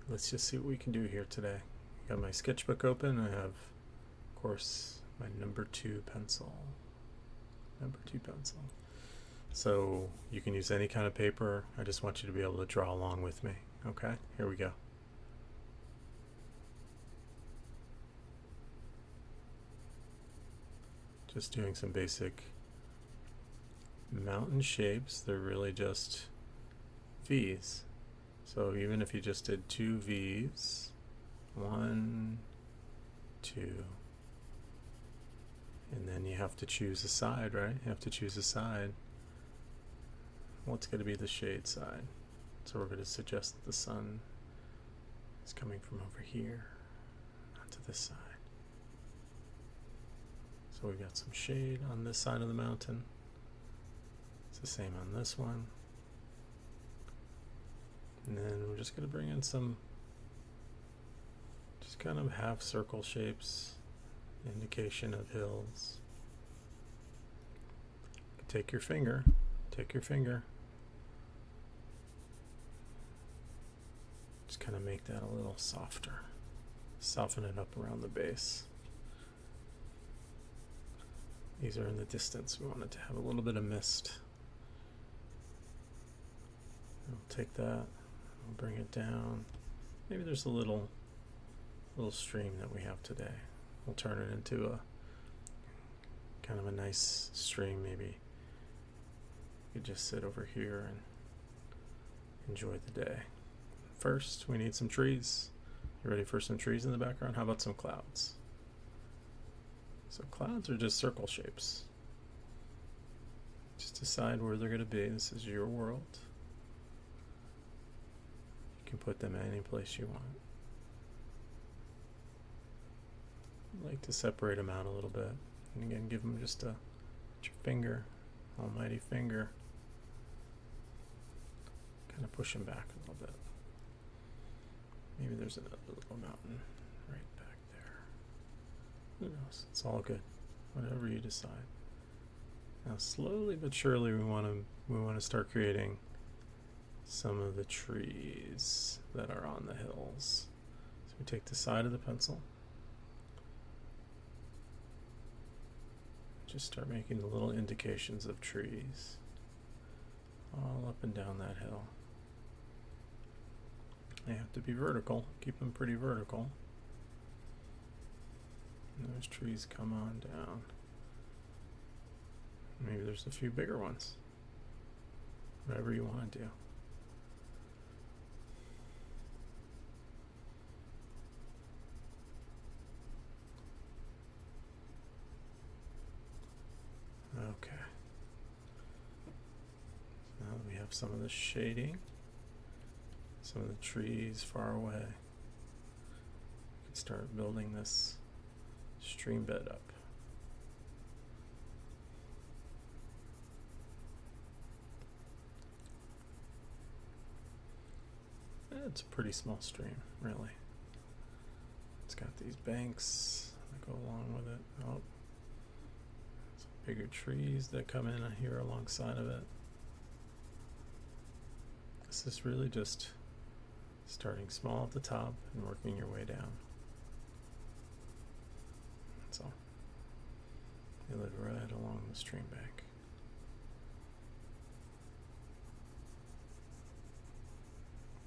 let's just see what we can do here today. Got my sketchbook open. I have, of course, my number 2 pencil. Number 2 pencil. So you can use any kind of paper. I just want you to be able to draw along with me. Okay, here we go. Just doing some basic mountain shapes. They're really just V's. So even if you just did 2 V's, 1, 2, and then you have to choose a side, right? You have to choose a side. What's going to be the shade side? So we're going to suggest that the sun is coming from over here onto this side. So we've got some shade on this side of the mountain. It's the same on this one. And then we're just going to bring in some just kind of half circle shapes, indication of hills. Take your finger, just kind of make that a little softer. Soften it up around the base. These are in the distance. We want it to have a little bit of mist. We'll take that, we'll bring it down. Maybe there's a little stream that we have today. We'll turn it into a kind of a nice stream. Maybe you could just sit over here and enjoy the day. First, we need some trees. You ready for some trees in the background? How about some clouds? So clouds are just circle shapes. Just decide where they're going to be. This is your world. You can put them any place you want. I like to separate them out a little bit. And again, give them just your finger, almighty finger. Kind of push them back a little bit. Maybe there's another little mountain right back there. Who knows? It's all good. Whatever you decide. Now, slowly but surely, we want to start creating some of the trees that are on the hills. So we take the side of the pencil. Just start making the little indications of trees all up and down that hill. They have to be vertical. Keep them pretty vertical. And those trees come on down. Maybe there's a few bigger ones. Whatever you want to do. Okay. So now that we have some of the shading, some of the trees far away, we can start building this stream bed up. It's a pretty small stream, really. It's got these banks that go along with it. Oh, some bigger trees that come in here alongside of it. This is really just starting small at the top and working your way down. That's all. You live right along the stream bank.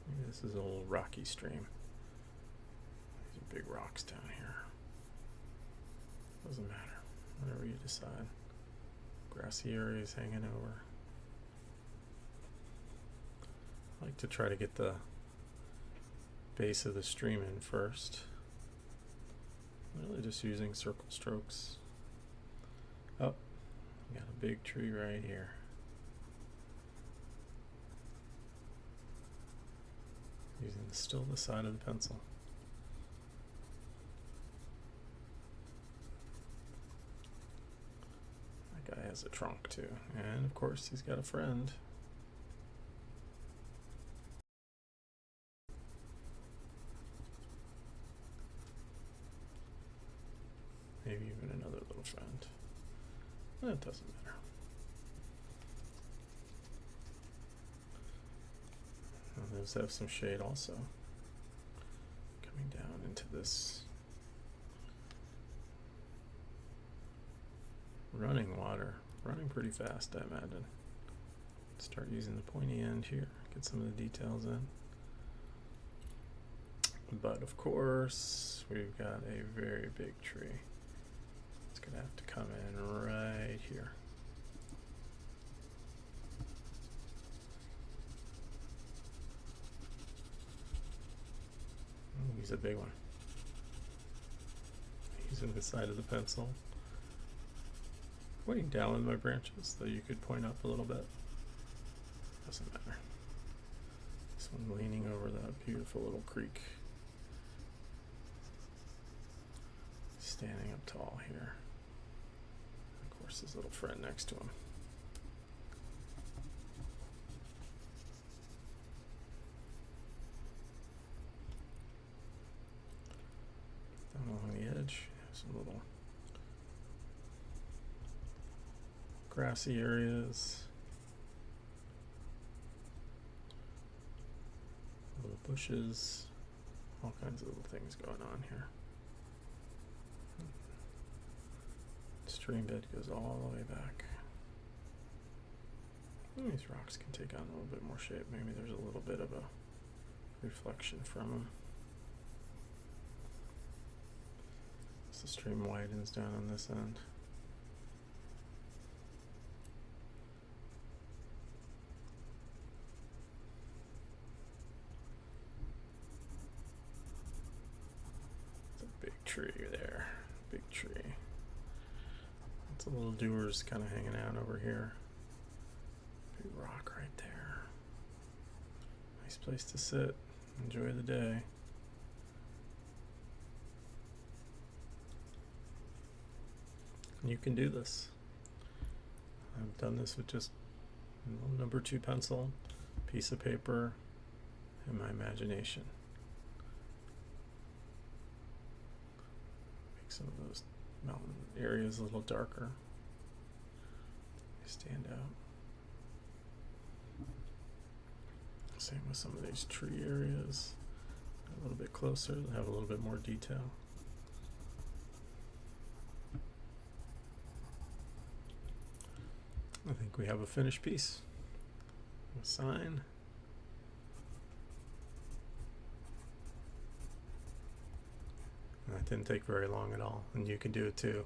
Maybe this is a little rocky stream. These are big rocks down here. Doesn't matter. Whatever you decide. Grassy areas hanging over. I like to try to get the base of the stream in first. Really just using circle strokes. Oh, we got a big tree right here. Using still the side of the pencil. That guy has a trunk too. And of course he's got a friend. Maybe even another little friend. That doesn't matter. And those have some shade also. coming down into this running water, running pretty fast, I imagine. Start using the pointy end here, get some of the details in. But of course, we've got a very big tree. It's gonna have to come in right here. Ooh, he's a big one. Using the side of the pencil. Pointing down with my branches, though you could point up a little bit. Doesn't matter. This one leaning over that beautiful little creek. Standing up tall here. Of course, his little friend next to him. Down along the edge, some little grassy areas. Little bushes. All kinds of little things going on here. Stream bed goes all the way back. These rocks can take on a little bit more shape. Maybe there's a little bit of a reflection from them. As the stream widens down on this end. It's a big tree there. Big tree. It's a little dewars kind of hanging out over here. Big rock right there. Nice place to sit. Enjoy the day. And you can do this. I've done this with just a number 2 pencil, piece of paper, and my imagination. Make some of those mountain areas a little darker. They stand out. Same with some of these tree areas. A little bit closer, they have a little bit more detail. I think we have a finished piece. A sign. That didn't take very long at all, and you can do it too.